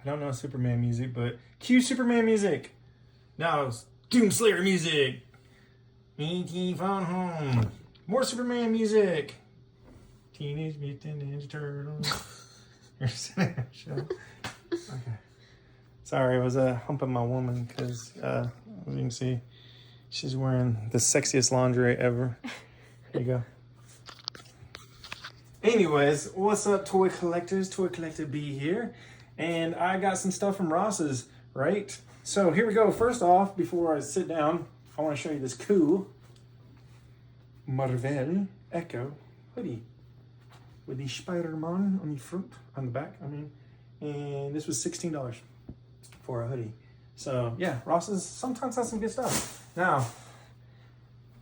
don't know Superman music, but cue Superman music. Now it's Doomslayer music. E.T. Phone Home. More Superman music. Teenage Mutant Ninja Turtles. Okay. Sorry, I was humping my woman because, as you can see, she's wearing the sexiest lingerie ever. Here you go. Anyways, what's up, toy collectors? Toy Collector B here. And I got some stuff from Ross's, right? So here we go. First off, before I sit down, I want to show you this cool Marvel Echo hoodie with the Spider-Man on the front, on the back, I mean. And this was $16 for a hoodie. So yeah, Ross's sometimes has some good stuff. Now,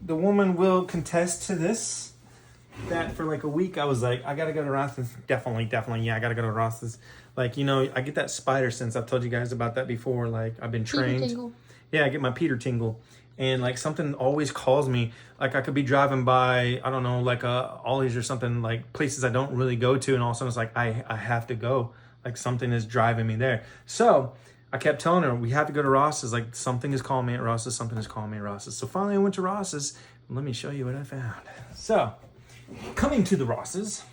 the woman will contest to this, that for like a week I was like, I gotta go to Ross's. Definitely, yeah, I gotta go to Ross's. Like, you know, I get that spider sense. I've told you guys about that before. Like, I've been trained. Peter tingle. Yeah, I get my Peter tingle. And like something always calls me. Like I could be driving by, I don't know, like Ollie's or something, like places I don't really go to, and all of a sudden it's like I have to go. Like something is driving me there. So I kept telling her, we have to go to Ross's. Like something is calling me at Ross's, something is calling me at Ross's. So finally I went to Ross's. Let me show you what I found. So, coming to the Ross's.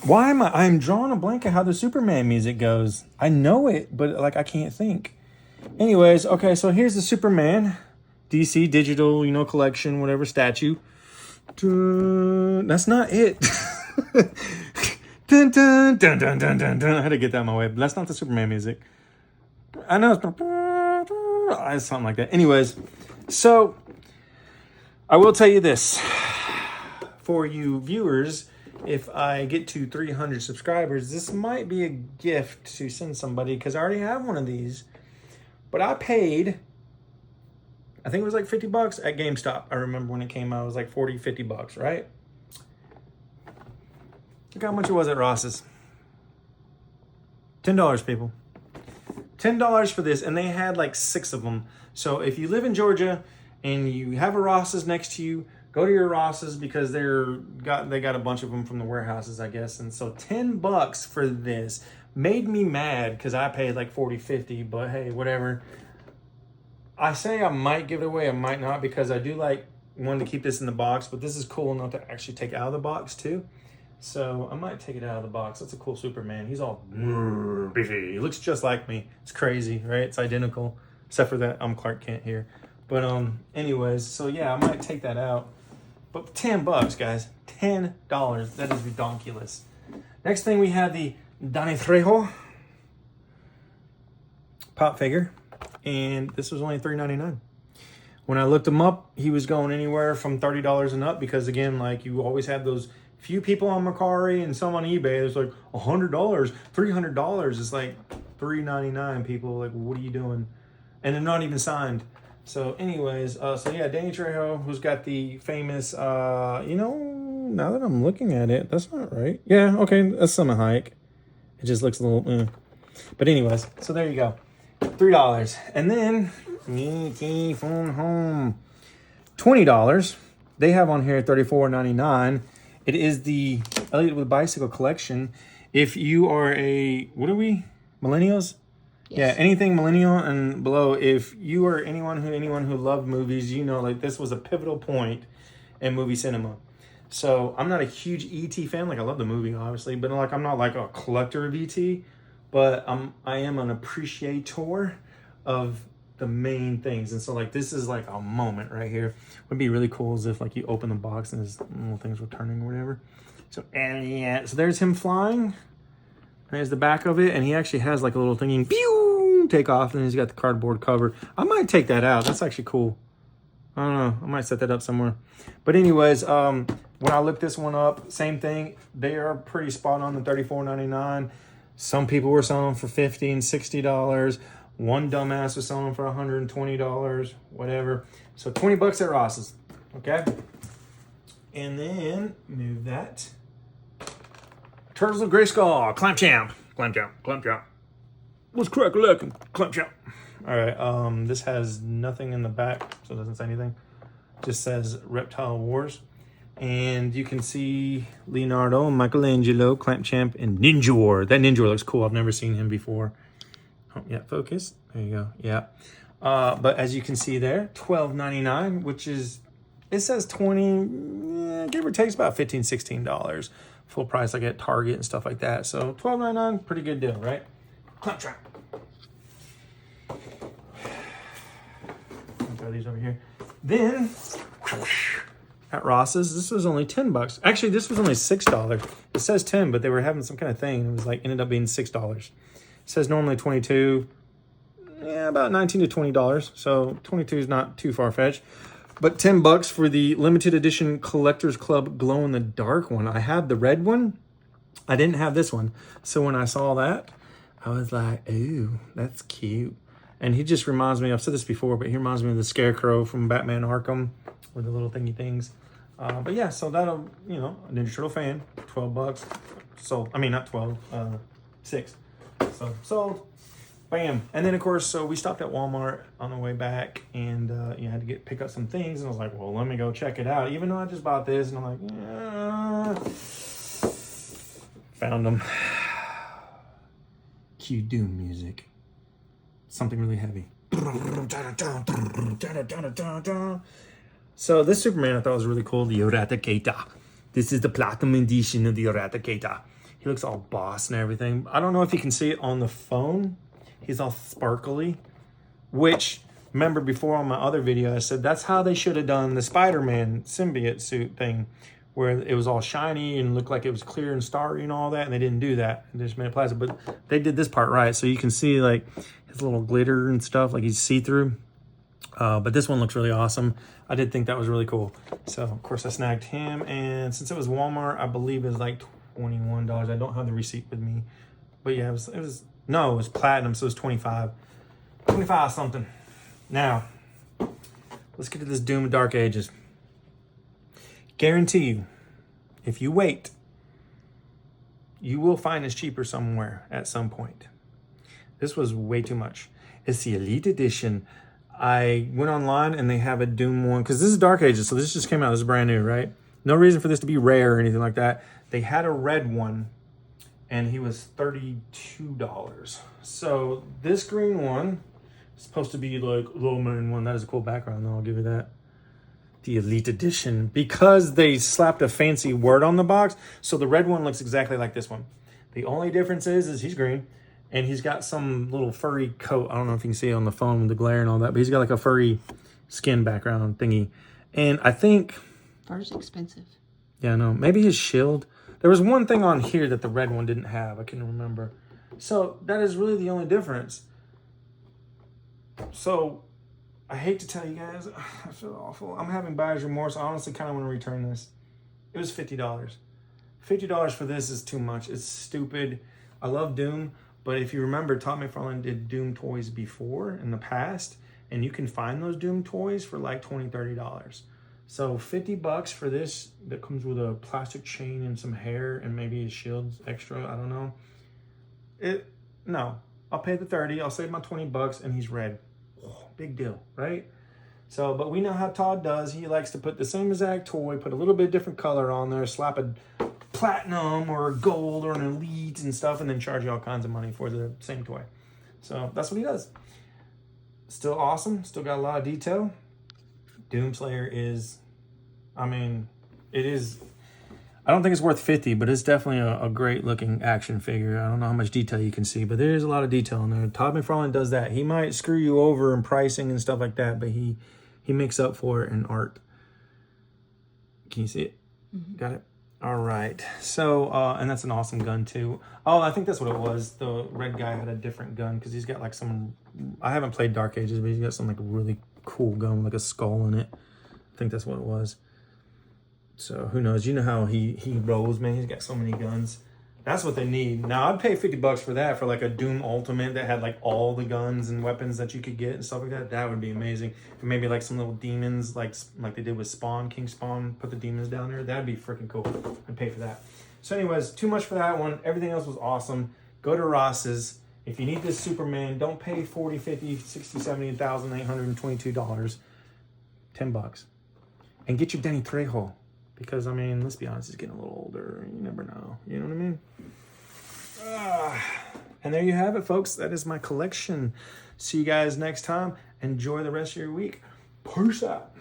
Why am I'm drawing a blank of how the Superman music goes. I know it, but like I can't think. Anyways, okay, so here's the Superman DC digital, you know, collection, whatever statue. That's not it. Dun, dun, dun, dun, dun, dun, dun. I had to get that in my way, but that's not the Superman music. I know it's something like that. Anyways, so I will tell you this. For you viewers, if I get to 300 subscribers, this might be a gift to send somebody because I already have one of these. But I paid, I think it was like $50 at GameStop. I remember when it came out, it was like $40-50, right? Look how much it was at Ross's. $10, people. $10 for this, and they had like 6 of them. So if you live in Georgia and you have a Ross's next to you, go to your Ross's because they got a bunch of them from the warehouses, I guess. And so $10 for this made me mad because I paid like $40-50, but hey, whatever. I say I might give it away, I might not, because I do like wanting to keep this in the box, but this is cool enough to actually take out of the box too. So I might take it out of the box. That's a cool Superman. He's all beefy. He looks just like me. It's crazy, right? It's identical, except for that I'm Clark Kent here. But anyways, so yeah, I might take that out. But $10, guys, $10. That is ridiculous. Next thing, we have the Danny Trejo pop figure, and this was only $3.99. When I looked him up, he was going anywhere from $30 and up because, again, like you always have those few people on Mercari and some on eBay. There's like $100, $300. It's like $3.99. People like, what are you doing? And they're not even signed. So anyways, so yeah, Danny Trejo, who's got the famous, you know, now that I'm looking at it, that's not right. Yeah, okay, that's Summit Hike. It just looks a little, But anyways, so there you go. $3. And then, phone home. $20. They have on here $34.99. It is the Elliot with Bicycle collection. If you are what are we? Millennials? Yes. Yeah, anything millennial and below. If you are anyone who loved movies, you know, like this was a pivotal point in movie cinema. So I'm not a huge E.T. fan. Like I love the movie, obviously, but like I'm not like a collector of E.T. But I am an appreciator of the main things. And so like this is like a moment right here. Would be really cool is if like you open the box and his little things were turning or whatever. So yeah, so there's him flying. There's the back of it, and he actually has like a little thingy, pew, take off, and he's got the cardboard cover. I might take that out. That's actually cool. I don't know. I might set that up somewhere. But anyways, when I looked this one up, same thing. They are pretty spot on the $34.99. Some people were selling them for $50 and $60. One dumbass was selling them for $120, whatever. So $20 at Ross's, okay? And then move that. Turtles of Grayskull, Clamp Champ. What's crack a lacking? Clamp Champ. All right, this has nothing in the back, so it doesn't say anything. Just says Reptile Wars. And you can see Leonardo, Michelangelo, Clamp Champ, and Ninja War. That Ninja War looks cool. I've never seen him before. Oh, yeah, focus. There you go. Yeah. But as you can see there, $12.99, which is, it says 20, give or take, about $15, $16. Full price like at Target and stuff like that. So $12.99, pretty good deal, right? Clamp Trap. I'll throw these over here. Then at Ross's, this was only $10. Actually, this was only $6. It says 10, but they were having some kind of thing. It was like ended up being $6. It says normally 22, yeah, about $19 to $20. So 22 is not too far-fetched. But $10 for the limited edition Collectors Club glow in the dark one. I have the red one. I didn't have this one. So when I saw that, I was like, ooh, that's cute. And he just reminds me, I've said this before, but he reminds me of the Scarecrow from Batman Arkham with the little thingy things. But yeah, so that'll, you know, a Ninja Turtle fan, $12. Sold. I mean, not 12, 6. So sold. Bam. And then of course, so we stopped at Walmart on the way back, and you had to pick up some things, and I was like, well, let me go check it out, even though I just bought this. And I'm like, yeah. Found them. Cue Doom music. Something really heavy. So this Superman I thought was really cool, the Eradicator. This is the platinum edition of the Eradicator. He looks all boss and everything. I don't know if you can see it on the phone. He's all sparkly, which, remember before on my other video, I said that's how they should have done the Spider-Man symbiote suit thing, where it was all shiny and looked like it was clear and starry and all that, and they didn't do that. They just made it plastic, but they did this part right. So you can see like his little glitter and stuff, like he's see-through. But this one looks really awesome. I did think that was really cool. So, of course, I snagged him, and since it was Walmart, I believe it was like $21. I don't have the receipt with me. But yeah, it was platinum, so it was 25 something. Now, let's get to this Doom of Dark Ages. Guarantee you, if you wait, you will find this cheaper somewhere at some point. This was way too much. It's the Elite Edition. I went online and they have a Doom one, because this is Dark Ages, so this just came out. This is brand new, right? No reason for this to be rare or anything like that. They had a red one, and he was $32. So this green one is supposed to be like a little main one. That is a cool background, though. I'll give you that. The Elite Edition, because they slapped a fancy word on the box, so the red one looks exactly like this one. The only difference is he's green, and he's got some little furry coat. I don't know if you can see it on the phone with the glare and all that, but he's got like a furry skin background thingy. And I think... Fur's expensive. Yeah, no, maybe his shield. There was one thing on here that the red one didn't have. I couldn't remember. So that is really the only difference. So I hate to tell you guys, I feel awful. I'm having buyer's remorse. I honestly kind of want to return this. It was $50. $50 for this is too much. It's stupid. I love Doom, but if you remember, Todd McFarlane did Doom toys before in the past, and you can find those Doom toys for like $20, $30. So $50 for this that comes with a plastic chain and some hair and maybe a shield extra. I don't know. No, I'll pay the 30. I'll save my $20 and he's red. Oh, big deal, right? So, but we know how Todd does. He likes to put the same exact toy, put a little bit different color on there, slap a platinum or a gold or an elite and stuff, and then charge you all kinds of money for the same toy. So that's what he does. Still awesome. Still got a lot of detail. Doomslayer is, I mean, it is, I don't think it's worth 50, but it's definitely a great looking action figure. I don't know how much detail you can see, but there is a lot of detail in there. Todd McFarlane does that. He might screw you over in pricing and stuff like that, but he makes up for it in art. Can you see it? Mm-hmm. Got it? All right. So, and that's an awesome gun too. Oh, I think that's what it was. The red guy had a different gun because he's got like some, I haven't played Dark Ages, but he's got some like really cool gun with like a skull in it. I think that's what it was. So who knows? You know how he rolls, man. He's got so many guns. That's what they need. Now I'd pay $50 for that, for like a Doom Ultimate that had like all the guns and weapons that you could get and stuff like that. That would be amazing. And maybe like some little demons, like they did with Spawn, King Spawn, put the demons down there. That'd be freaking cool. I'd pay for that. So anyways, too much for that one. Everything else was awesome. Go to Ross's. If you need this Superman, don't pay $40, $50, $60, $70, $1,822. $10. And get your Danny Trejo. Because, I mean, let's be honest, he's getting a little older. You never know. You know what I mean? And there you have it, folks. That is my collection. See you guys next time. Enjoy the rest of your week. Peace out.